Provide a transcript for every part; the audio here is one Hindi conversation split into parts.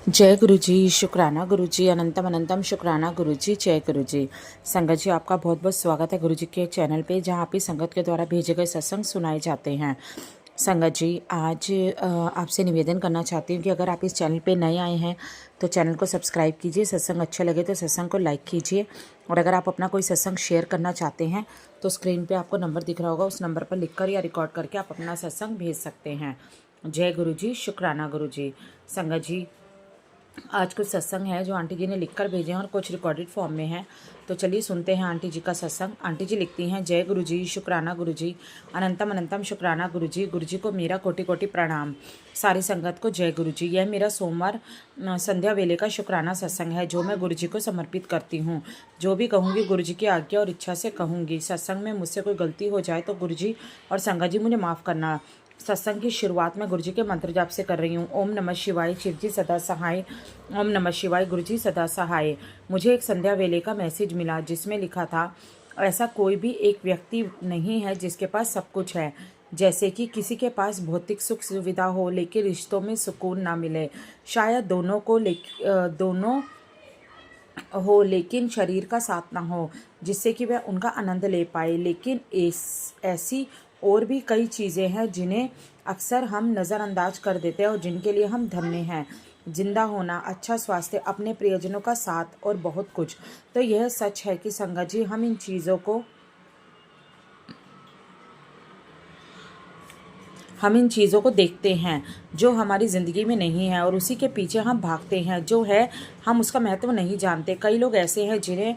जय गुरु जी, शुक्राना गुरु जी, अनंतम अनंतम शुक्राना गुरु जी, जय गुरु जी। संगत जी, आपका बहुत बहुत स्वागत है गुरु जी के चैनल पे, जहाँ आपकी संगत के द्वारा भेजे गए सत्संग सुनाए जाते हैं। संगत जी, आज आपसे निवेदन करना चाहती हूँ कि अगर आप इस चैनल पे नए आए हैं तो चैनल को सब्सक्राइब कीजिए, सत्संग अच्छे लगे तो सत्संग को लाइक कीजिए, और अगर आप अपना कोई सत्संग शेयर करना चाहते हैं तो स्क्रीन पे आपको नंबर दिख रहा होगा, उस नंबर पर लिखकर या रिकॉर्ड करके आप अपना सत्संग भेज सकते हैं। जय गुरु जी, शुक्राना गुरु जी। संगत जी, आज कुछ सत्संग है जो आंटी जी ने लिखकर भेजे हैं और कुछ रिकॉर्डेड फॉर्म में है, तो चलिए सुनते हैं आंटी जी का सत्संग। आंटी जी लिखती हैं, जय गुरु जी, शुक्राना गुरु जी, अनंतम अनंतम शुक्राना गुरु जी। गुरु जी को मेरा कोटि कोटि प्रणाम। सारी संगत को जय गुरु जी। यह मेरा सोमवार संध्या वेले का शुक्राना सत्संग है जो मैं गुरु जी को समर्पित करती हूँ। जो भी कहूँगी गुरु जी की आज्ञा और इच्छा से कहूँगी। सत्संग में मुझसे कोई गलती हो जाए तो गुरु जी और संगत जी मुझे माफ़ करना। सत्संग की शुरुआत में गुरु जी के मंत्र जाप से कर रही हूँ। ओम नमः शिवाय, शिव जी सदा सहाय। ओम नमः शिवाय, गुरु जी सदा सहाय। मुझे एक संध्या वेले का मैसेज मिला जिसमें लिखा था, ऐसा कोई भी एक व्यक्ति नहीं है जिसके पास सब कुछ है। जैसे कि किसी के पास भौतिक सुख सुविधा हो लेकिन रिश्तों में सुकून ना मिले, शायद दोनों हो लेकिन शरीर का साथ ना हो जिससे कि वह उनका आनंद ले पाए। लेकिन ऐसी और भी कई चीज़ें हैं जिन्हें अक्सर हम नज़रअंदाज कर देते हैं और जिनके लिए हम धन्य हैं। जिंदा होना, अच्छा स्वास्थ्य, अपने प्रियजनों का साथ और बहुत कुछ। तो यह सच है कि संगत जी, हम इन चीज़ों को देखते हैं जो हमारी ज़िंदगी में नहीं है और उसी के पीछे हम भागते हैं। जो है हम उसका महत्व नहीं जानते। कई लोग ऐसे हैं जिन्हें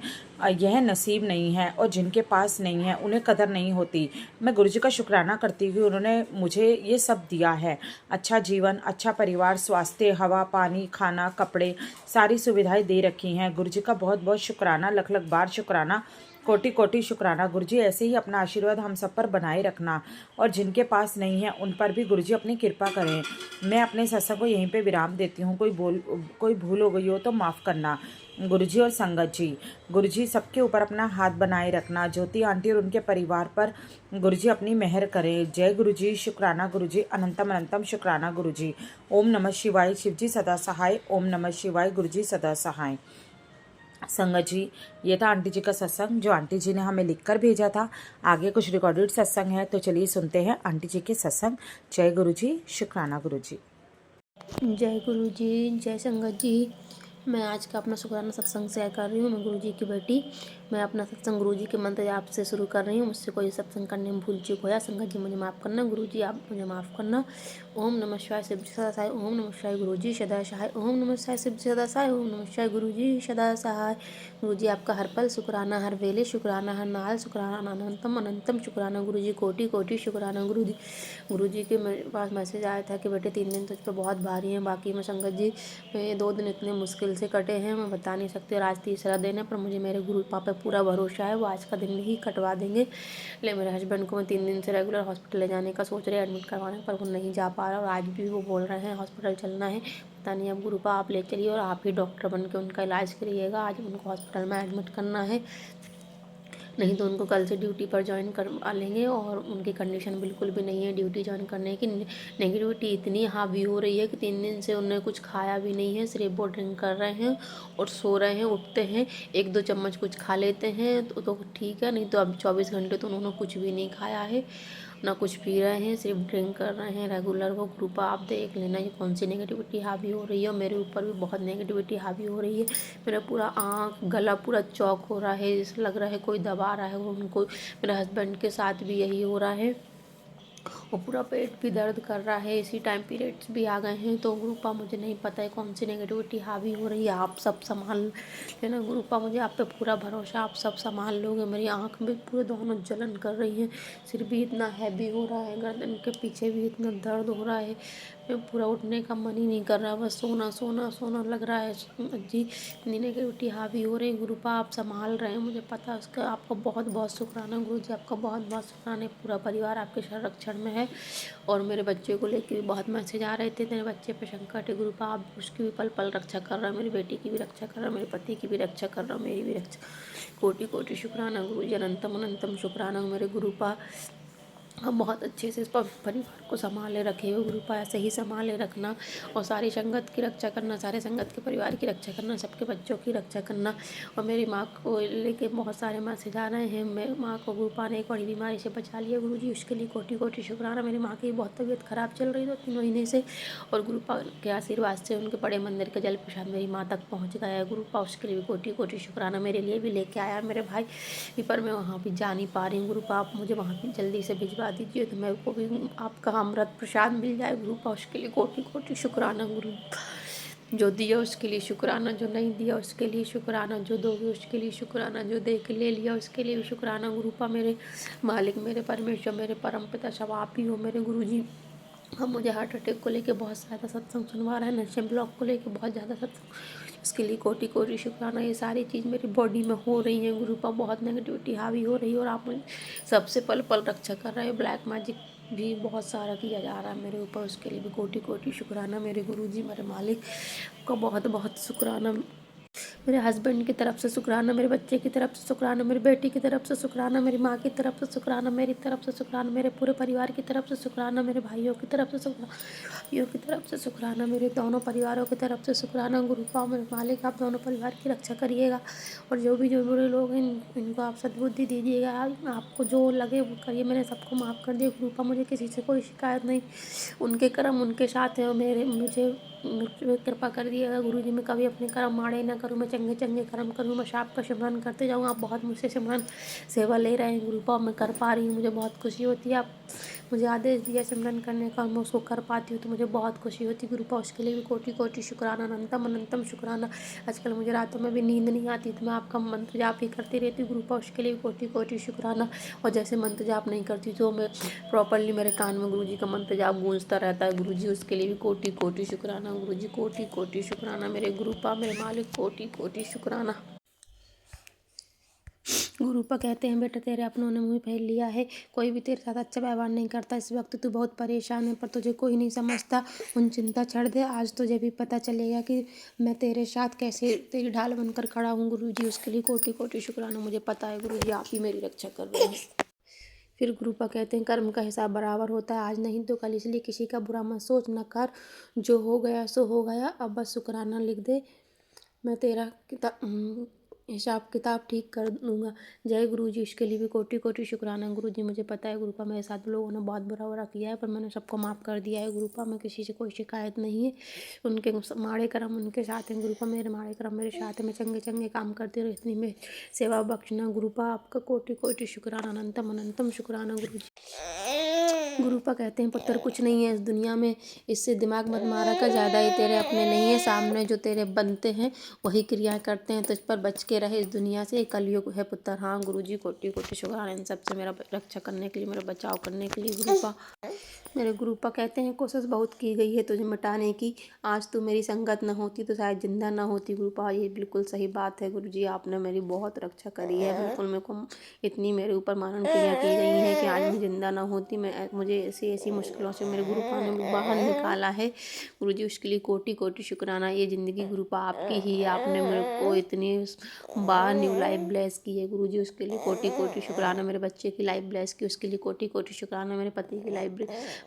यह नसीब नहीं है और जिनके पास नहीं है उन्हें कदर नहीं होती। मैं गुरु जी का शुक्राना करती हुई उन्होंने मुझे ये सब दिया है। अच्छा जीवन, अच्छा परिवार, स्वास्थ्य, हवा, पानी, खाना, कपड़े, सारी सुविधाएं दे रखी हैं। गुरु जी का बहुत बहुत शुक्राना, लख लख बार शुक्राना, कोटि कोटि शुक्राना। गुरु जी ऐसे ही अपना आशीर्वाद हम सब पर बनाए रखना, और जिनके पास नहीं है उन पर भी गुरु जी अपनी कृपा करें। मैं अपने सत्संग को यहीं पे विराम देती हूँ। कोई भूल हो गई हो तो माफ़ करना। गुरु जी और संगत जी, गुरु जी सबके ऊपर अपना हाथ बनाए रखना। ज्योति आंटी और उनके परिवार पर गुरु जी अपनी मेहर करें। जय गुरु जी, शुक्राना गुरु जी, अनंतम अनंतम शुक्राना गुरु जी। ओम नमः शिवाय, शिव जी सदा सहाय। ओम नमः शिवाय, गुरु जी सदा सहाय। संगत जी, ये था आंटी जी का सत्संग जो आंटी जी ने हमें लिखकर भेजा था। आगे कुछ रिकॉर्डेड सत्संग है, तो चलिए सुनते हैं आंटी जी के सत्संग। जय गुरु जी, शुक्राना गुरु जी। जय गुरु जी, जय संगत जी। मैं आज का अपना शुक्राना सत्संग शेयर कर रही हूँ। मैं गुरु जी की बेटी। मैं अपना सत्संग गुरु जी के मंत्र जाप से शुरू कर रही हूँ। मुझसे कोई सत्संग करने में भूल चूक होया, संगत जी मुझे माफ़ करना, गुरु जी आप मुझे माफ़ करना। ओम नमः शिवाय, शिव जी सदा सहाय। ओम नमः शिवाय, गुरु जी सदा सहाय। ओम नमः शिवाय, शिव जी सदा सहाय। ओम नमः शिवाय, गुरु जी सदा सहाय। गुरु जी आपका हर पल शुक्राना, हर वेले शुक्राना, हर नाल शुक्राना, अनंतम अनंतम शुक्राना गुरु जी, कोटि कोटि शुक्राना गुरु जी। गुरु जी के मेरे पास मैसेज आया था कि बेटे 3 दिन तुझ पर बहुत भारी हैं। बाकी में संगत जी, 2 दिन इतने मुश्किल से कटे हैं, मैं बता नहीं सकती। और आज तीसरा दिन है, पर मुझे मेरे गुरु पापा पे पूरा भरोसा है, वो आज का दिन ही कटवा देंगे। ले मेरे हस्बैंड को मैं 3 दिन से रेगुलर हॉस्पिटल ले जाने का सोच रहे हैं, एडमिट करवाने, पर वो नहीं जा पा रहा। और आज भी वो बोल रहे हैं हॉस्पिटल चलना है। पता नहीं, अब गुरु आप ले चलिए और आप ही डॉक्टर बन के उनका इलाज करिएगा। आज उनको हॉस्पिटल में एडमिट करना है, नहीं तो उनको कल से ड्यूटी पर ज्वाइन करवा लेंगे। और उनकी कंडीशन बिल्कुल भी नहीं है ड्यूटी ज्वाइन करने की। नेगेटिविटी इतनी हावी हो रही है कि 3 दिन से उन्होंने कुछ खाया भी नहीं है, सिर्फ वो ड्रिंक कर रहे हैं और सो रहे हैं। उठते हैं 1-2 चम्मच कुछ खा लेते हैं तो ठीक है, नहीं तो अब 24 घंटे तो उन्होंने कुछ भी नहीं खाया है, ना कुछ पी रहे हैं, सिर्फ ड्रिंक कर रहे हैं रेगुलर। वो ग्रुप आप देख लेना ये कौन सी नेगेटिविटी हावी हो रही है। और मेरे ऊपर भी बहुत नेगेटिविटी हावी हो रही है। मेरा पूरा आँख गला पूरा चौक हो रहा है, जैसे लग रहा है कोई दबा रहा है। उनको, मेरे हस्बैंड के साथ भी यही हो रहा है, और पूरा पेट भी दर्द कर रहा है। इसी टाइम पीरियड्स भी आ गए हैं। तो गुरुपा मुझे नहीं पता है कौन सी नेगेटिविटी हावी हो रही है, आप सब संभाल लेना गुरुपा। मुझे आप पे पूरा भरोसा, आप सब संभाल लोगे। मेरी आँख में पूरे दोनों जलन कर रही हैं, सिर भी इतना हैवी हो रहा है, गर्दन के पीछे भी इतना दर्द हो रहा है, मैं पूरा उठने का मन ही नहीं कर रहा, बस सोना सोना सोना लग रहा है। जी, इतनी नेगेटिविटी हावी हो रही है। गुरुपा आप संभाल रहे हैं, मुझे पता है उसका। आपका बहुत बहुत शुक्राना गुरु जी, आपका बहुत बहुत शुक्राना। पूरा परिवार आपके संरक्षण में है। और मेरे बच्चे को लेकर भी बहुत मैसेज आ रहे थे, तेरे बच्चे पे संकट है गुरुपा, आप उसकी भी पल पल रक्षा कर रहा है, मेरी बेटी की भी रक्षा कर रहा है, मेरे पति की भी रक्षा कर रहा है, मेरी भी रक्षा। कोटि कोटि शुक्राना गुरु जी, अनंतम अनंतम शुक्राना मेरे गुरुपा। हम बहुत अच्छे से इस परिवार को संभाले रखे हो गुरुपा, ऐसे ही संभाले रखना और सारी संगत की रक्षा करना, सारे संगत के परिवार की रक्षा करना, सबके बच्चों की रक्षा करना। और मेरी माँ को लेके बहुत सारे मैसेज आ रहे हैं। मेरी माँ को गुरुपा ने एक बड़ी बीमारी से बचा लिया गुरुजी, उसके लिए कोटि कोटि शुक्राना। मेरी माँ की बहुत तबीयत खराब चल रही 2-3 महीने से, और गुरुपा के आशीर्वाद से उनके बड़े मंदिर का जल प्रसाद मेरी माँ तक पहुँच गया है गुरुपा, उसके लिए भी कोटि कोटि शुक्राना। मेरे लिए भी लेके आया मेरे भाई, पर मैं वहाँ भी जा नहीं पा रही हूँ गुरुपा, आप मुझे वहाँ भी जल्दी से भिजवा दीजिए तो मेरे को भी आपका अमृत प्रसाद मिल जाए गुरुपा, उसके लिए कोटि कोटि शुक्राना गुरु। जो दिया उसके लिए शुक्राना, जो नहीं दिया उसके लिए शुक्राना, जो दोगे उसके लिए शुक्राना, जो दे के ले लिया उसके लिए भी शुक्राना गुरुपा। मेरे मालिक, मेरे परमेश्वर, मेरे परम पिता सब आप ही हो मेरे गुरुजी। अब मुझे हार्ट अटैक को लेके बहुत ज़्यादा सत्संग सुनवा रहा है, नशे ब्लॉक को लेके बहुत ज़्यादा सत्संग, उसके लिए कोटि कोटि शुक्राना। ये सारी चीज़ मेरी बॉडी में हो रही है गुरुपा, बहुत नेगेटिविटी हावी हो रही है और आप मुझे सबसे पल पल रक्षा कर रहे हो। ब्लैक मैजिक भी बहुत सारा किया जा रहा है मेरे ऊपर, उसके लिए भी कोटि कोटि शुक्राना मेरे गुरुजी, मेरे मालिक का बहुत बहुत शुक्राना। मेरे हस्बैंड की तरफ से शुक्राना, मेरे बच्चे की तरफ से शुक्राना, मेरी बेटी की तरफ से शुक्राना, मेरी माँ की तरफ से शुक्राना, मेरी तरफ से शुक्राना, मेरे पूरे परिवार की तरफ से शुक्राना, मेरे भाइयों की तरफ से शुक्राना, भाइयों की तरफ से शुक्राना, मेरे दोनों परिवारों की तरफ से शुक्राना गुरुपा। मेरे मालिक आप दोनों परिवार की रक्षा करिएगा, और जो भी जो बुरे लोग हैं इनको आप सद्बुद्धि दीजिएगा, आपको जो लगे वो करिए। मैंने सबको माफ़ कर दिया गुरुपा, मुझे किसी से कोई शिकायत नहीं, उनके कर्म उनके साथ हैं और मेरे मुझे कृपा कर दिएगा गुरुजी। मैं कभी अपने कर्म माड़े ना करूँ, मैं चंगे चंगे कर्म करूँ, बस आपका सिमरन करते जाऊँ। आप बहुत मुझसे सिमरन सेवा ले रहे हैं गुरुपा, मैं कर पा रही हूँ, मुझे बहुत खुशी होती है। आप मुझे आदेश दिया सिमरन करने का, मैं उसको कर पाती हूँ तो मुझे बहुत खुशी होती है गुरुपा, उसके लिए भी कोटि कोटि शुक्राना, अनंतम अनंतम शुक्राना। आजकल मुझे रातों में भी नींद नहीं आती तो मैं आपका मंत्र जाप ही करती रहती हूँ गुरुपा, उसके लिए भी कोटि कोटि शुक्राना। और जैसे मंत्र जाप नहीं करती तो मैं प्रॉपरली मेरे कान में गुरुजी का मंत्र जाप गूंजता रहता है गुरुजी, उसके लिए भी कोटि कोटि शुक्राना गुरुजी, कोटि कोटि शुक्राना मेरे गुरुपा, मेरे मालिक, कोटि कोटि शुक्राना। गुरुपा कहते हैं बेटा तेरे अपनों ने मुँह फेर लिया है, कोई भी तेरे साथ अच्छा व्यवहार नहीं करता, इस वक्त तू बहुत परेशान है पर तुझे कोई नहीं समझता, उन चिंता छोड़ दे, आज तुझे भी पता चलेगा कि मैं तेरे साथ कैसे तेरी ढाल बनकर खड़ा हूँ गुरुजी, उसके लिए कोटि कोटि शुक्राना। मुझे पता है गुरुजी आप ही मेरी रक्षा कर रहे हैं। फिर गुरुपा कहते हैं कर्म का हिसाब बराबर होता है, आज नहीं तो कल, इसलिए किसी का बुरा मत सोच न कर, जो हो गया सो हो गया, अब बस शुक्राना लिख दे, मैं तेरा हिसाब किताब ठीक कर दूंगा। जय गुरुजी, इसके लिए भी कोटि कोटि शुक्राना गुरुजी। मुझे पता है गुरुपा मेरे साथ लोगों ने बहुत बुरा बुरा किया है पर मैंने सबको माफ़ कर दिया है गुरुपा, मैं किसी से कोई शिकायत नहीं है, उनके माड़े कर्म उनके साथ हैं गुरुपा, मेरे माड़े कर्म मेरे साथ है, मैं चंगे चंगे काम करती रही, इतनी में सेवा बख्शना गुरुपा, आपका कोटि कोटि शुक्राना, अनंतम अनंतम शुक्राना गुरुजी। गुरुपा कहते हैं पुत्र कुछ नहीं है इस दुनिया में, इससे दिमाग मत मारा कर, ज़्यादा ही तेरे अपने नहीं है, सामने जो तेरे बनते हैं वही क्रियाएं करते हैं, तुझ पर बच के रहे इस दुनिया से, कलयुग है पुत्र। हाँ गुरुजी, कोटि कोटि शुक्राना इन सबसे मेरा रक्षा करने के लिए, मेरा बचाव करने के लिए गुरुपा। मेरे गुरुपा कहते हैं कोशिश बहुत की गई है तुझे मिटाने की, आज तू मेरी संगत न होती तो शायद जिंदा न होती गुरुपा, ये बिल्कुल सही बात है गुरुजी, आपने मेरी बहुत रक्षा करी है, बिल्कुल मेरे को इतनी मेरे ऊपर मानन क्रिया की गई है कि आज मैं जिंदा ना होती, मैं मुझे ऐसी ऐसी मुश्किलों से मेरे गुरुपा ने बाहर निकाला है गुरुजी, उसके लिए कोटि कोटि शुक्राना। ये ज़िंदगी गुरुपा आपकी ही है, आपने मेरे को इतनी बाहर न्यू लाइफ ब्लेस की है गुरुजी, उसके लिए कोटि कोटि शुक्राना। मेरे बच्चे की लाइफ ब्लेस की, उसके लिए कोटि कोटि शुक्राना। मेरे पति की लाइफ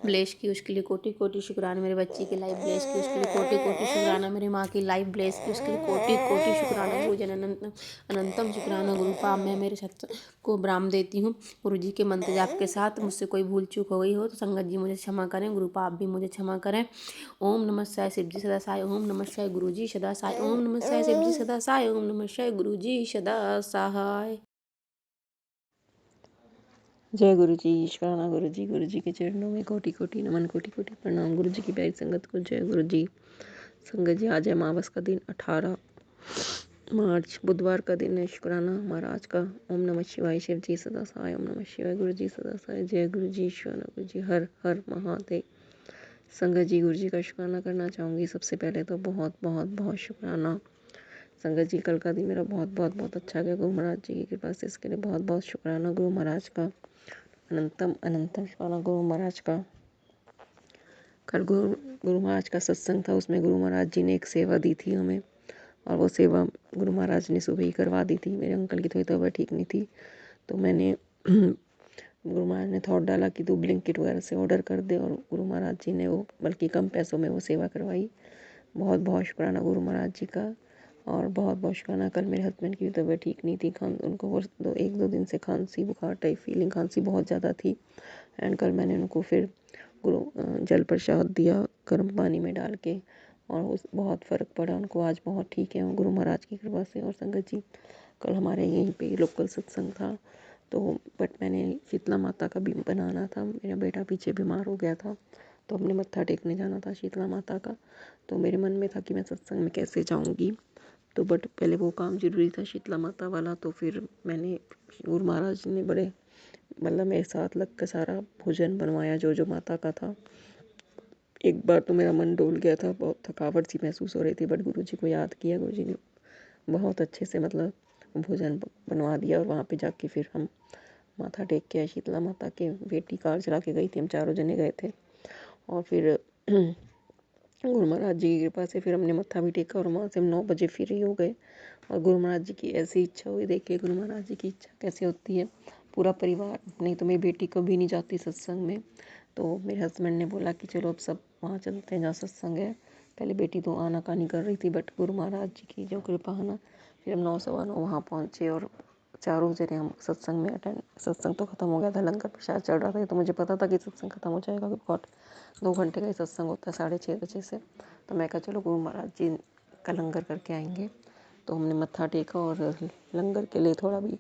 ब्लेस की, उसके लिए कोटि कोटि शुक्राना। मेरे बच्चे की लाइफ ब्लेस की, उसके लिए कोटि कोटि शुक्राना। मेरी माँ की लाइफ ब्लेस की, उसके लिए कोटि कोटि शुक्राना गुरुजी, अनंतम शुक्राना गुरुपा। मैं मेरे सत्संग को विराम देती हूँ गुरुजी के मंत्र जाप के साथ, मुझसे कोई भूल चूक हो गई हो तो संगत जी मुझे क्षमा करें, गुरुपा आप भी मुझे क्षमा करें। ओम नमः शिवाय शिव जी सदा साई, ओम नमः शिवाय गुरुजी सदा साई, ओम नमः शिवाय शिव जी सदा साई, ओम नमः शिवाय गुरुजी सदा सहाय। जय गुरु जी, ईश्वराना गुरु जी के चरणों में कोटि कोटि नमन, कोटि कोटि प्रणाम। गुरु जी की प्यारी संगत को जय गुरु जी। संगत जी, आज है अमावस का दिन 18 मार्च, बुधवार का दिन है। शुक्राना महाराज का। ओम नमः शिवाय शिव जी सदा सहाय, ओम नमः शिवाय गुरु जी सदा सहाय। जय गुरु जी, ईश्वराना गुरु जी, हर हर महादेव। संगत जी, गुरु जी का शुक्राना करना चाहूँगी। सबसे पहले तो बहुत बहुत बहुत शुक्राना संगत जी, कल का दिन मेरा बहुत बहुत बहुत अच्छा गया गुरु महाराज जी की कृपा से, इसके लिए बहुत बहुत शुक्राना गुरु महाराज का, अनंतम अनंतम शुक्राना गुरु महाराज का। कल गुरु महाराज का सत्संग था, उसमें गुरु महाराज जी ने एक सेवा दी थी हमें, और वो सेवा गुरु महाराज ने सुबह ही करवा दी थी। मेरे अंकल की थोड़ी तबीयत ठीक नहीं थी तो मैंने गुरु महाराज ने थॉट डाला कि तू ब्लिंकिट वगैरह से ऑर्डर कर दे, और गुरु महाराज जी ने वो बल्कि कम पैसों में वो सेवा करवाई। बहुत बहुत शुक्राना गुरु महाराज जी का। और बहुत बहुत शुक्राना। कल मेरे हस्बैंड की भी तबीयत ठीक नहीं थी, उनको वो एक दो दिन से खांसी बुखार टाइप फीलिंग, खांसी बहुत ज़्यादा थी। एंड कल मैंने उनको फिर जल प्रसाद दिया गर्म पानी में डाल के, और उस बहुत फ़र्क पड़ा उनको। आज बहुत ठीक है गुरु महाराज की कृपा से। और संगत जी, कल हमारे यहीं पे लोकल सत्संग था, तो बट मैंने शीतला माता का भी बनाना था। मेरा बेटा पीछे बीमार हो गया था, तो हमने मत्था टेकने जाना था शीतला माता का। तो मेरे मन में था कि मैं सत्संग में कैसे जाऊंगी, तो बट पहले वो काम जरूरी था शीतला माता वाला। तो फिर मैंने गुरु महाराज ने बड़े मतलब मेरे साथ लग कर सारा भोजन बनवाया जो जो माता का था। एक बार तो मेरा मन डोल गया था, बहुत थकावट सी महसूस हो रही थी, बट गुरु जी को याद किया। गुरु जी ने बहुत अच्छे से मतलब भोजन बनवा दिया, और वहाँ पे जाके फिर हम माथा टेक के आए शीतला माता के। बेटी कार चला के गई थी, हम चारों जने गए थे। और फिर गुरु महाराज जी की कृपा से फिर हमने मत्था भी टेका, और वहाँ से हम 9 बजे फ्री हो गए। और गुरु महाराज जी की ऐसी इच्छा हुई, देखिए गुरु महाराज जी की इच्छा कैसे होती है। पूरा परिवार, नहीं तो मेरी बेटी कभी नहीं जाती सत्संग में, तो मेरे हस्बैंड ने बोला कि चलो अब सब वहाँ चलते हैं जहाँ सत्संग है। पहले बेटी तो आनाकानी कर रही थी, बट गुरु महाराज जी की जो कृपा है ना, फिर हम 9 सवा 9 वहाँ पहुँचे, और चारों जने हम सत्संग में अटेंड। सत्संग तो ख़त्म हो गया था, लंगर प्रसाद चल रहा था। तो मुझे पता था कि सत्संग ख़त्म हो जाएगा, बिकॉज 2 घंटे का ही सत्संग होता है 6:30 बजे से। तो मैं कहा चलो गुरु महाराज जी का लंगर करके आएंगे। तो हमने मत्था टेका, और लंगर के लिए थोड़ा भी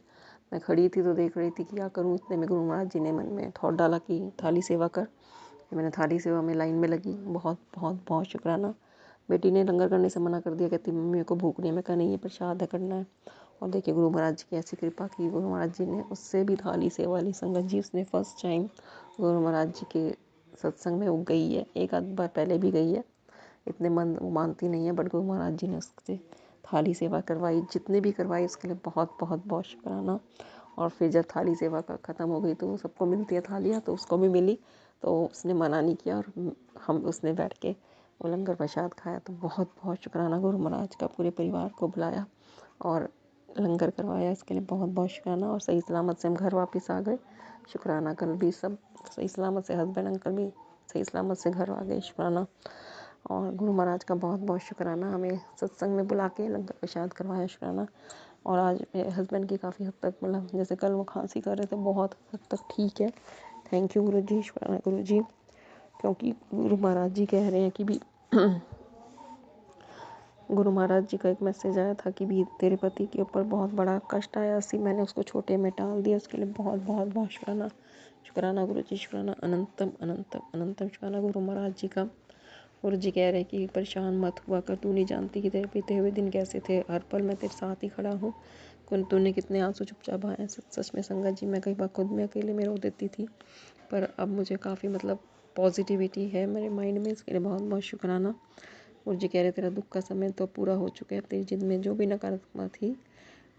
मैं खड़ी थी तो देख रही थी कि क्या करूँ। इतने में गुरु महाराज जी ने मन में थॉट डाला कि थाली सेवा कर। मैंने थाली सेवा में लाइन में लगी। बहुत बहुत बहुत शुक्राना। बेटी ने लंगर करने से मना कर दिया, कहती मम्मी मेरे को भूख नहीं है। मैं कहा नहीं, ये प्रसाद है, करना है। और देखिए गुरु महाराज जी की ऐसी कृपा की, गुरु महाराज जी ने उससे भी थाली सेवा ली। संगत जी, उसने फर्स्ट टाइम गुरु महाराज जी के सत्संग में वो गई है, एक आध बार पहले भी गई है। इतने मन वो मानती नहीं है, बट गुरु महाराज जी ने उससे थाली सेवा करवाई। जितने भी करवाई उसके लिए बहुत बहुत बहुत शुक्राना। और फिर जब थाली सेवा का ख़त्म हो गई, तो सबको मिलती है थालियाँ, तो उसको भी मिली, तो उसने मना नहीं किया, और हम उसने बैठ के वो लंगर प्रसाद खाया। तो बहुत बहुत शुक्राना गुरु महाराज का। पूरे परिवार को बुलाया और लंगर करवाया, इसके लिए बहुत बहुत शुक्राना। और सही सलामत से हम घर वापस आ गए। शुक्राना। कल भी सब सही सलामत से, हस्बैंड अंकल भी सही सलामत से घर आ गए। शुक्राना। और गुरु महाराज का बहुत बहुत शुक्राना, हमें सत्संग में बुला के लंगर प्रसाद करवाया। शुक्राना। और आज मेरे हस्बैंड की काफ़ी हद तक मतलब जैसे कल वो खांसी कर रहे थे, बहुत हद तक ठीक है। थैंक यू गुरु जी, शुक्राना गुरु जी। क्योंकि गुरु महाराज जी कह रहे हैं कि भी गुरु महाराज जी का एक मैसेज आया था कि भी तेरे पति के ऊपर बहुत बड़ा कष्ट आया, इसी मैंने उसको छोटे में टाल दिया। उसके लिए बहुत बहुत बहुत शुक्राना। शुक्राना गुरु जी, शुक्राना अनंतम अनंतम अनंतम शुक्राना गुरु महाराज जी का। गुरु जी कह रहे हैं कि परेशान मत हुआ कर, तू नहीं जानती कि तेरे बीते हुए दिन कैसे थे। हर पल मैं तेरे साथ ही खड़ा हूँ। तूने कितने आंसू चुपचाप बहाए। सच में संगत जी, मैं कई बार खुद में अकेले में रो देती थी, पर अब मुझे काफ़ी मतलब पॉजिटिविटी है मेरे माइंड में। इसके लिए बहुत बहुत शुक्राना। गुरु जी कह रहे तेरा दुख का समय तो पूरा हो चुका है। तेरी जिद में जो भी नकारात्मकता थी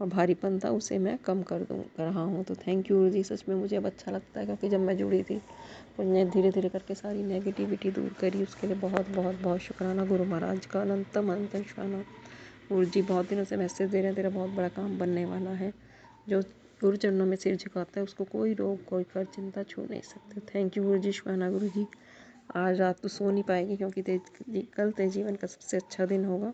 और भारीपन था, उसे मैं कम कर रहा हूँ। तो थैंक यू गुरु जी। सच में मुझे अब अच्छा लगता है, क्योंकि जब मैं जुड़ी थी, उन्होंने धीरे धीरे करके सारी नेगेटिविटी दूर करी। उसके लिए बहुत बहुत बहुत शुक्राना गुरु महाराज का। अनंतम अनंतम शुक्राना। गुरु जी बहुत दिनों से मैसेज दे रहे हैं, तेरा बहुत बड़ा काम बनने वाला है। जो गुरु चरणों में सिर झुकाता है, उसको कोई रोग कोई कर चिंता छू नहीं सकते। थैंक यू गुरु जी, शुक्राना गुरु जी। आज रात तो सो नहीं पाएगी, क्योंकि कल तेरे जीवन का सबसे अच्छा दिन होगा,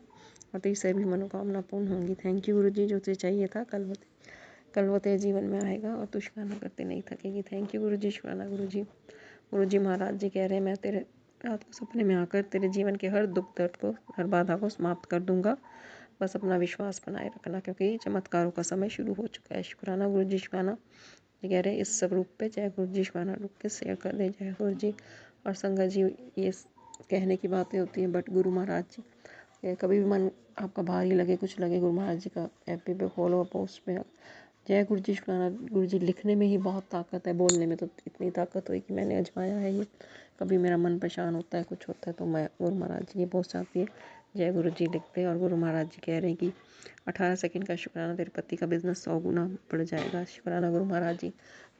और तेरी सभी मनोकामना पूर्ण होंगी। थैंक यू गुरु जी। जो तुझे चाहिए था कल वो तेरे जीवन में आएगा, और तू शुक्राना करते नहीं थकेगी। थैंक यू गुरु जी, शुक्राना गुरु जी। गुरु जी महाराज जी कह रहे हैं, मैं तेरे रात को सपने में आकर तेरे जीवन के हर दुख दर्द को, हर बाधा को समाप्त कर दूंगा। बस अपना विश्वास बनाए रखना, क्योंकि चमत्कारों का समय शुरू हो चुका है। शुक्राना गुरु जी, शुक्राना। ये कह रहे हैं इस सब रूप पे जय गुरु जी, शुक्राना रूप के शेयर कर दे जय गुरु जी। और संगत जी, ये कहने की बातें होती हैं, बट गुरु महाराज जी कभी भी मन आपका भारी लगे, कुछ लगे, गुरु महाराज जी का एफ पे फॉलो पोस्ट में जय गुरु जी, शुक्राना गुरु जी। लिखने में ही बहुत ताकत है, बोलने में तो इतनी ताकत हुई कि मैंने आजमाया है ये। कभी मेरा मन परेशान होता है, कुछ होता है, तो मैं गुरु महाराज जी की पोस्ट आती है, जय गुरु जी लिखते हैं। और गुरु महाराज जी कह रहे हैं कि 18 सेकंड का शुक्राना, तेरे पति का बिजनेस 100 गुना बढ़ जाएगा। शुक्राना गुरु महाराज जी।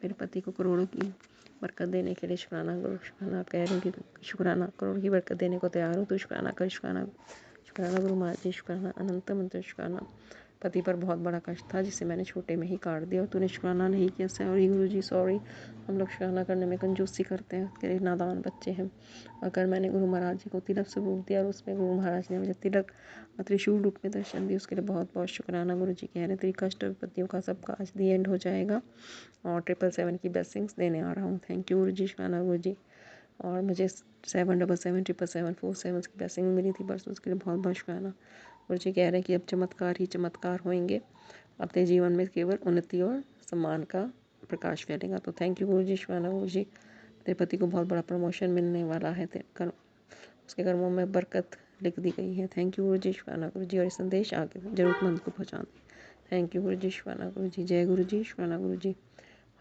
मेरे पति को करोड़ों की बरकत देने के लिए शुक्राना गुरु। शुक्राना कह रहे हैं कि शुक्राना, करोड़ की बरकत देने को तैयार हूँ, तो शुक्राना कर। शुक्राना शुक्राना गुरु महाराज जी, शुक्राना अनंत मंत्र शुक्राना। पति पर बहुत बड़ा कष्ट था जिसे मैंने छोटे में ही काट दिया और तूने शुक्राना नहीं किया। सॉरी गुरुजी सॉरी। हम लोग शुक्राना करने में कंजूसी करते हैं, उसके लिए नादान बच्चे हैं। अगर मैंने गुरु महाराज जी को तिलक स्वरूप दिया और उसमें गुरु महाराज ने मुझे तिलक त्रिशूल रूप में दर्शन दिया, उसके लिए बहुत बहुत शुक्राना। गुरु जी कह रहे हैं तेरी कष्ट विपत्तियों का सबका आज दी एंड हो जाएगा और 777 की ब्लेसिंग्स देने आ रहा हूँ। थैंक यू गुरु जी, शुक्राना गुरु जी। और मुझे 777 की ब्लेसिंग मिली थी परसों, उसके लिए बहुत बहुत शुक्राना। गुरु जी कह रहे हैं कि अब चमत्कार ही चमत्कार होंगे, अपने जीवन में केवल उन्नति और सम्मान का प्रकाश फैलेगा। तो थैंक यू गुरु जी, शुक्राना गुरु जी। तेरे पति को बहुत बड़ा प्रमोशन मिलने वाला है, उसके कर्मों में बरकत लिख दी गई है। थैंक यू गुरु जी, शुक्राना गुरु जी। और ये संदेश आगे जरूरतमंद को पहुँचा दें। थैंक यू गुरु जी, शुक्राना गुरु जी। जय गुरु जी, शुक्राना गुरु जी।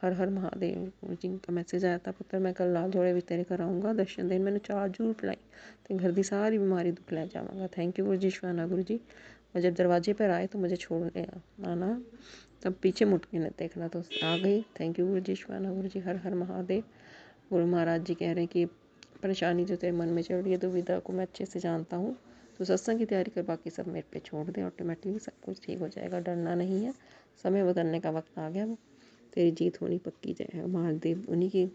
हर हर महादेव। गुरु जी का मैसेज आया था, पुत्र मैं कल लाल जोड़े भी तेरे कराऊंगा, दर्शन देन मैंने चार जरूर पिलाई तो घर दी सारी बीमारी दुख ले जाऊंगा। थैंक यू गुरु जी, शुक्राना गुरु जी। और जब दरवाजे पर आए तो मुझे छोड़ने आना, तब पीछे मुड़ के न देखना, तो आ गई। थैंक यू गुरु जी, शुक्राना गुरु जी। हर हर महादेव। गुरु महाराज जी कह रहे हैं कि परेशानी जो तेरे मन में चल रही है दुविधा को मैं अच्छे से जानता हूँ, तो सत्संग की तैयारी कर, बाकी सब मेरे पे छोड़ दे, ऑटोमेटिकली सब कुछ ठीक हो जाएगा। डरना नहीं है, समय बदलने का वक्त आ गया, तेरी जीत होनी पक्की है। महादेव उन्हीं की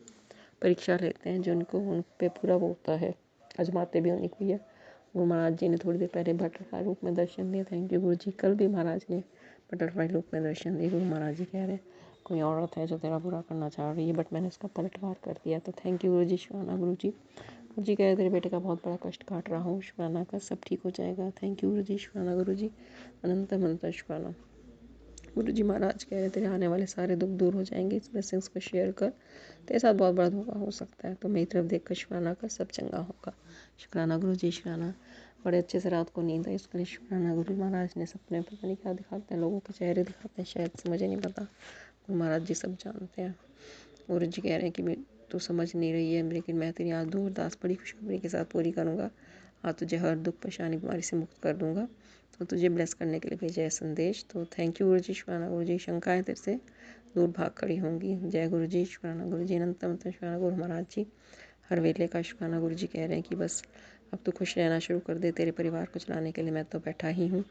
परीक्षा लेते हैं जो उनको उन पे पूरा वो होता है, आजमाते भी उन्हीं को ही है। गुरु महाराज जी ने थोड़ी देर पहले बटरफ्लाई रूप में दर्शन दिए। थैंक यू गुरु जी। कल भी महाराज ने बटरफ्लाई रूप में दर्शन दिए। गुरु महाराज जी कह रहे हैं कोई औरत है जो तेरा बुरा करना चाह रही है, बट मैंने उसका पलटवार कर दिया। तो थैंक यू गुरु जी, शुक्राना गुरु जी। गुरु जी कह रहे तेरे बेटे का बहुत बड़ा कष्ट काट रहा हूँ, शुक्राना का सब ठीक हो जाएगा। थैंक यू गुरु जी, शुक्राना गुरु जी। अनंत अनंत शुक्राना। गुरु जी महाराज कह रहे तेरे आने वाले सारे दुख दूर हो जाएंगे, इस ब्लेसिंग्स को शेयर कर, तेरे साथ बहुत बड़ा धोखा हो सकता है, तो मेरी तरफ देख कर शुक्राना कर, सब चंगा होगा। शुक्राना गुरु जी, शुक्राना। बड़े अच्छे से रात को नींद आई, उसके लिए शुक्राना। गुरु महाराज ने सपने पता नहीं क्या दिखाते हैं, लोगों के चेहरे दिखाते हैं शायद से, मुझे नहीं पता, गुरु महाराज जी सब जानते हैं। गुरु जी कह रहे हैं कि तू समझ नहीं रही है, लेकिन मैं तेरी आज दो अरदास बड़ी खुशखबरी के साथ पूरी करूँगा। आज तुझे हर दुख परेशानी बीमारी से मुक्त कर दूंगा, तो तुझे ब्लेस करने के लिए भेजा है संदेश। तो थैंक यू गुरु जी, शुक्राना गुरु जी। शंकाएं तेरे से दूर भाग खड़ी होंगी। जय गुरु जी, शुक्राना गुरु जी। अनंत अनंत शुक्राना गुरु महाराज जी। हर वेले का शुक्राना। गुरु जी कह रहे हैं कि बस अब तो खुश रहना शुरू कर दे, तेरे परिवार को चलाने के लिए मैं तो बैठा ही हूँ,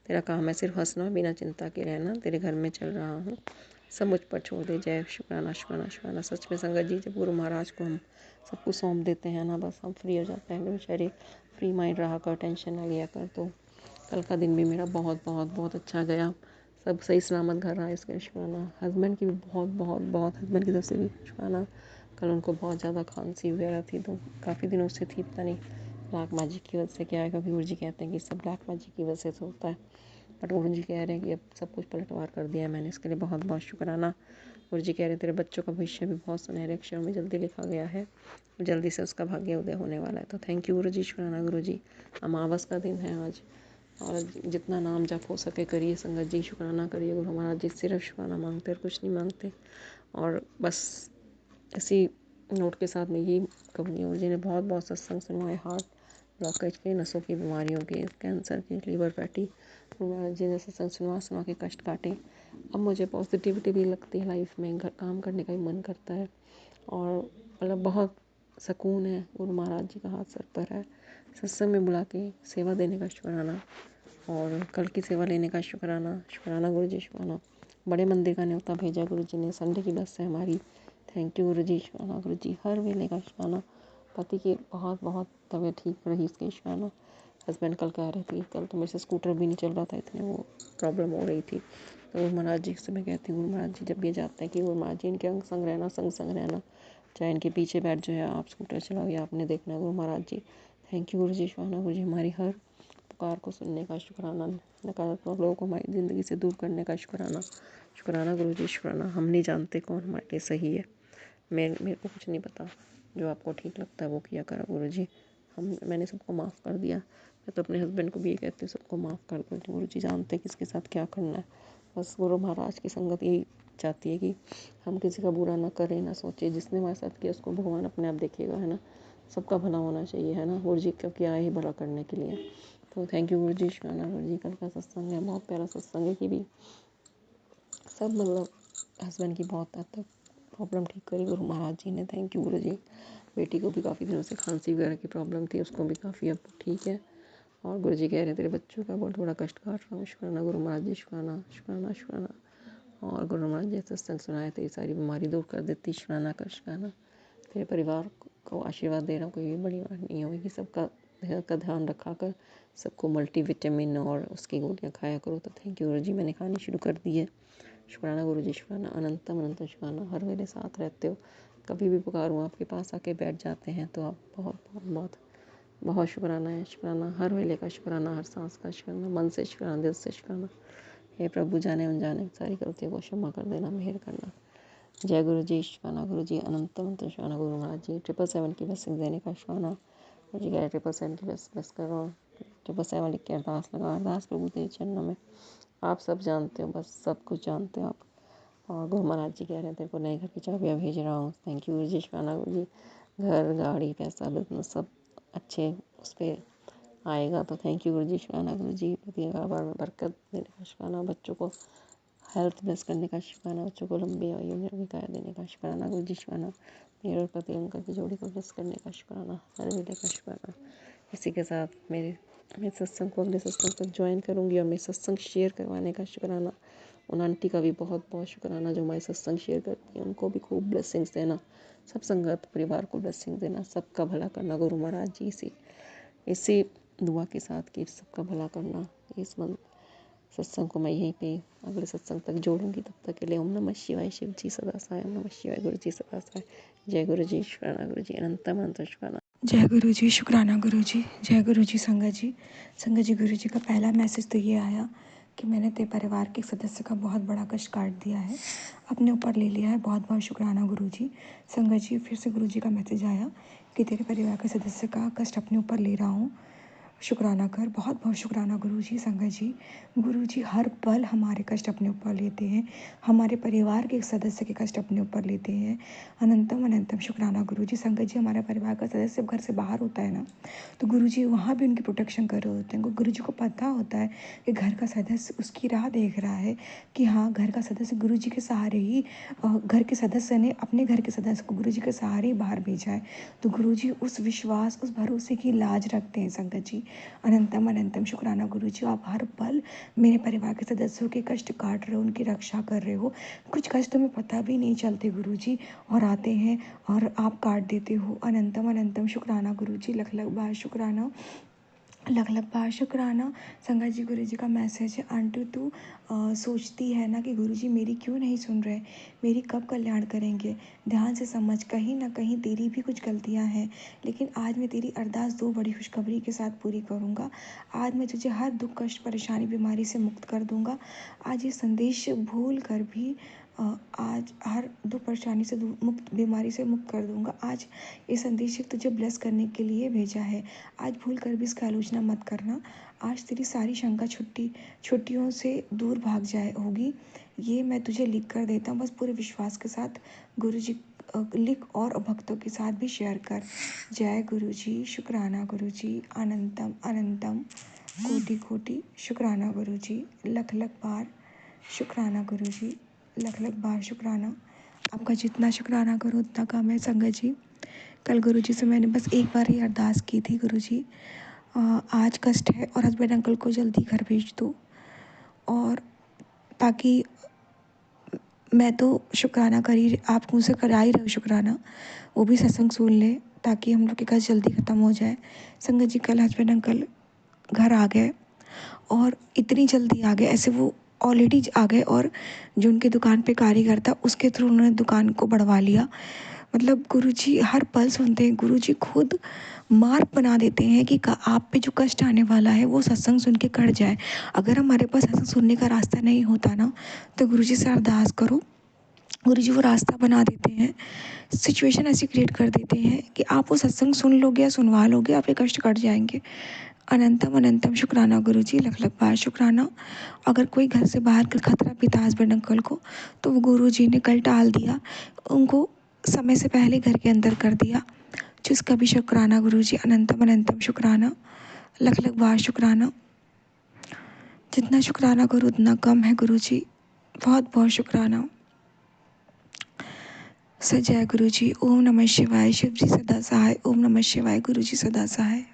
तेरा काम है सिर्फ हंसना, बिना चिंता के रहना, तेरे घर में चल रहा हूँ, सब मुझ पर छोड़ दे। जय शुक्राना शुक्राना शुक्राना। सच में संगत जी, जब गुरु महाराज को हम सब कुछ सौंप देते हैं ना, बस हम फ्री हो जाते हैं। बेचारे फ्री माइंड रहा कर, टेंशन ना लिया कर। तो कल का दिन भी मेरा बहुत बहुत बहुत अच्छा गया, सब सही सलामत घर आए, इसके शुक्राना। हस्बैंड की भी बहुत बहुत बहुत, हस्बैंड की तरफ से भी शुक्राना। कल उनको बहुत ज़्यादा खांसी वगैरह थी, तो काफ़ी दिनों से थी, पता नहीं ब्लैक मैजिक की वजह से क्या है, क्योंकि गुरु जी कहते हैं कि सब ब्लैक मैजिक की वजह से होता है, बट गुरु जी कह रहे हैं कि अब सब कुछ पलटवार कर दिया है मैंने, इसके लिए बहुत बहुत शुक्राना। गुरु जी कह रहे हैं तेरे बच्चों का भविष्य भी बहुत सुनहरे अक्षरों में जल्दी लिखा गया है, जल्दी से उसका भाग्य उदय होने वाला है। तो थैंक यू गुरु जी, शुक्राना गुरु जी। अमावस का दिन है आज, और जितना नाम जप हो सके करिए संगत जी, शुक्राना करिए। गुरु महाराज जी सिर्फ शुक्राना मांगते और कुछ नहीं मांगते। और बस इसी नोट के साथ में यही कहूँगी, गुरु जी ने बहुत बहुत सत्संग सुनवाए, हार्ट ब्लॉकेज के, नसों की बीमारियों के, कैंसर के, लीवर फैटी, गुरु महाराज जी ने सत्संग सुनवा के कष्ट काटे। अब मुझे पॉजिटिविटी भी लगती है लाइफ में, घर काम करने का भी मन करता है, और मतलब बहुत सुकून है। गुरु महाराज जी का हाथ सर पर है, सत्संग में बुला के सेवा देने का शुक्राना, और कल की सेवा लेने का शुक्राना। शुक्राना गुरु जी, शुक्राना। बड़े मंदिर का न्योता भेजा गुरु जी ने, संडे की बस है हमारी। थैंक यू गुरु जी, शुक्राना गुरु जी। हर वेले का शुक्राना। पति की बहुत बहुत तबीयत ठीक रही, इसके शुक्राना। हस्बैंड कल कह रहे थे कल तो मेरे से स्कूटर भी नहीं चल रहा था, इतने वो प्रॉब्लम हो रही थी। तो गुरु महाराज जी से मैं कहती हूँ, गुरु महाराज जी जब ये जाते हैं कि गुरु महाराज जी इनके अंग संग रहना, संग संग रहना, चाहे इनके पीछे बैठ जो है आप स्कूटर चलाओ या आपने देखना। गुरु महाराज जी थैंक यू गुरु जी, शुक्राना गुरु जी। हमारी हर पुकार को सुनने का शुक्राना, नकारात्मक लोगों को हमारी ज़िंदगी से दूर करने का शुक्राना। शुक्राना गुरु जी, शुक्राना। हम नहीं जानते कौन हमारे लिए सही है, मेरे को कुछ नहीं पता, जो आपको ठीक लगता है वो किया करो गुरु जी। मैंने सबको माफ़ कर दिया। मैं तो अपने हस्बैंड को भी ये कहती हूँ सबको माफ़ कर दो, गुरु जी जानते हैं किसके साथ क्या करना है। बस गुरु महाराज की संगत यही चाहती है कि हम किसी का बुरा ना करें, ना सोचे, जिसने हमारे साथ किया उसको भगवान अपने आप देखेगा, है ना। सबका भला होना चाहिए, है ना। गुरु जी क्योंकि आए ही भला करने के लिए। तो थैंक यू गुरु जी, शुक्राना गुरु जी। कल का सत्संग है, बहुत प्यारा सत्संग है कि भी सब मतलब हस्बैंड की बहुत हद तक प्रॉब्लम ठीक करी गुरु महाराज जी ने। थैंक यू गुरु जी। बेटी को भी काफ़ी दिनों से खांसी वगैरह की प्रॉब्लम थी, उसको भी काफ़ी अब ठीक है। और गुरु जी कह रहे हैं तेरे बच्चों का बहुत बड़ा कष्ट काट रहा हूँ। शुक्राना गुरु महाराज जी, शुक्राना शुक्राना शुक्राना। और गुरु महाराज जी सत्संग सुनाए तेरी सारी बीमारी दूर कर देती, शुक्राना कर शुक्राना। तेरे परिवार को आशीर्वाद दे रहा हूँ, कोई भी बड़ी बात नहीं होगी। सबका हेल्थ का ध्यान रखा कर, सबको मल्टीविटामिन और उसकी गोलियाँ खाया करो। तो थैंक यू गुरु जी, मैंने खानी शुरू कर दी है। शुक्राना गुरु जी, शुक्राना अनंतम अनंतम शुक्राना। हर वेले साथ रहते हो, कभी भी पुकारूँ आपके पास आके बैठ जाते हैं, तो आप बहुत बहुत बहुत बहुत शुक्राना है। शुक्राना हर वेले का, शुक्राना हर सांस का, शुक्राना मन से, शुक्राना दिल से शुक्राना। हे प्रभु, जाने अनजाने सारी गलतियों को क्षमा कर देना, मेहर करना। जय गुरु जी, शुक्राना गुरु जी अनंतम अनंत शुक्राना गुरु महाराज जी। 777 की ब्लेसिंग देने का शुक्राना। गुरु जी कह रहे 777 की ब्लेस करो। 777 लिख के अरदास लगा, अरदास प्रभु तेरे चरणों में। आप सब जानते हो, बस सब कुछ जानते हो आप। और गुरु महाराज जी कह रहे हैं तेरे को नए घर की चाबियाँ भेज रहा हूँ। थैंक यू गुरु जी, शुक्राना गुरु जी। घर, गाड़ी, पैसा, बिजनेस सब अच्छे उस पर आएगा। तो थैंक यू गुरु जी, शुक्राना गुरु जी। कारोबार में बरकत देने का शुक्राना। बच्चों को हेल्थ ब्लेस करने का शुक्राना। बच्चों को लंबी आयु में काया देने का शुक्राना गुरु जी, शुक्राना। मेरे और पति अंकल की जोड़ी को ब्लेस करने का शुक्राना। हर वेले का शुक्राना। इसी के साथ मैं सत्संग को अगले सत्संग तक ज्वाइन करूँगी और मैं सत्संग शेयर करवाने का शुक्राना। उन आंटी का भी बहुत बहुत शुक्राना जो हमारे सत्संग शेयर करती हैं। उनको भी खूब ब्लेसिंग्स देना, सब संगत परिवार को ब्लेसिंग देना, सबका भला करना गुरु महाराज जी। इसी दुआ के साथ कि सबका भला करना। इस सत्संग को मैं यहीं पे अगले सत्संग तक जोड़ूंगी। तब तक के लिए ओम नमः शिवाय। शिव जी सदा सहाय। ओम नमः शिवाय। गुरु जी सदा सहाय। जय गुरु जी, शुक्राना गुरु जी अनंतम अनंत शुक्राना। जय गुरु जी, शुक्राना गुरु जी। जय गुरु जी संगत जी। संगत जी, गुरु जी का पहला मैसेज तो ये आया कि मैंने तेरे परिवार के एक सदस्य का बहुत बड़ा कष्ट काट दिया है, अपने ऊपर ले लिया है। बहुत बहुत शुक्राना गुरु जी। संगत जी, फिर से गुरु जी का मैसेज आया कि तेरे परिवार के सदस्य का कष्ट अपने ऊपर ले रहा हूँ, शुक्राना कर। बहुत बहुत शुक्राना गुरु जी। संगत जी, गुरु जी हर पल हमारे कष्ट अपने ऊपर लेते हैं, हमारे परिवार के एक सदस्य के कष्ट अपने ऊपर लेते हैं। अनंतम अनंतम शुक्राना गुरु जी। संगत जी, हमारे परिवार का सदस्य घर से बाहर होता है ना, तो गुरु जी वहाँ भी उनकी प्रोटेक्शन कर रहे होते हैं। गुरु जी को पता होता है कि घर का सदस्य उसकी राह देख रहा है कि हाँ, घर का सदस्य गुरु जी के सहारे ही, घर के सदस्य ने अपने घर के सदस्य को गुरु जी के सहारे ही बाहर भेजा है। तो गुरु जी उस विश्वास, उस भरोसे की लाज रखते हैं। संगत जी, अनंतम अनंतम शुक्राना गुरु जी। आप हर पल मेरे परिवार के सदस्यों के कष्ट काट रहे हो, उनकी रक्षा कर रहे हो। कुछ कष्ट तुम्हें पता भी नहीं चलते गुरु जी, और आते हैं और आप काट देते हो। अनंतम अनंतम शुक्राना गुरु जी। लख लख बार शुक्राना, लख लख बार शुक्राना। संगत जी, गुरु जी का मैसेज है, आंटी तू सोचती है ना कि गुरु जी मेरी क्यों नहीं सुन रहे, मेरी कब कल्याण करेंगे। ध्यान से समझ, कहीं ना कहीं तेरी भी कुछ गलतियां हैं, लेकिन आज मैं तेरी अरदास दो बड़ी खुशखबरी के साथ पूरी करूंगा। आज मैं तुझे हर दुख, कष्ट, परेशानी, बीमारी से मुक्त कर दूंगा। आज ये संदेश भूल कर भी आज हर दुख, परेशानी से मुक्त, बीमारी से मुक्त कर दूंगा। आज ये संदेश तुझे ब्लेस करने के लिए भेजा है। आज भूल कर भी इसकी आलोचना मत करना। आज तेरी सारी शंका छुट्टियों से दूर भाग जाए होगी। ये मैं तुझे लिख कर देता हूँ, बस पूरे विश्वास के साथ गुरु जी लिख और भक्तों के साथ भी शेयर कर। जय गुरु जी, शुक्राना गुरु जी। अनंतम अनंतम कोटि कोटि शुक्राना गुरु जी। लख लख बार शुक्राना गुरु जी। लख लख बार शुक्राना। आपका जितना शुक्राना करो उतना कम है। संगत जी, कल गुरु जी से मैंने बस एक बार ही अरदास की थी, गुरु जी आज कष्ट है और हस्बैंड अंकल को जल्दी घर भेज दो, और ताकि मैं तो शुक्राना करी, आप मुझसे करा ही रहे हो शुक्राना, वो भी सत्संग सुन ले ताकि हम लोग के कष्ट जल्दी ख़त्म हो जाए। संगत जी, कल हस्बैंड अंकल घर आ गए, और इतनी जल्दी आ गए, ऐसे वो ऑलरेडी आ गए, और जो उनके दुकान पे कारीगर था उसके थ्रू उन्होंने दुकान को बढ़वा लिया। मतलब गुरुजी हर पल सुनते हैं, गुरुजी खुद मार्ग बना देते हैं कि आप पे जो कष्ट आने वाला है वो सत्संग सुन के कट जाए। अगर हमारे पास सत्संग सुनने का रास्ता नहीं होता ना, तो गुरुजी से अरदास करो, गुरुजी वो रास्ता बना देते हैं, सिचुएशन ऐसी क्रिएट कर देते हैं कि आप वो सत्संग सुन लोगे या सुनवा लोगे, आपके कष्ट कट जाएंगे। अनंतम अनंतम शुक्राना गुरु जी। लख लख बार शुक्राना। अगर कोई घर से बाहर का खतरा भी था हस्बैंड अंकल को, तो वो गुरु जी ने कल टाल दिया, उनको समय से पहले घर के अंदर कर दिया, जिसका भी शुक्राना गुरु जी। अनंतम अनंतम शुक्राना। लख लख बार शुक्राना। जितना शुक्राना करो उतना कम है गुरु जी। बहुत बहुत शुक्राना। जय गुरु जी। ओम नमः शिवाय। शिव जी सदा सहाय। ओम नमः शिवाय। गुरु जी सदा सहाय।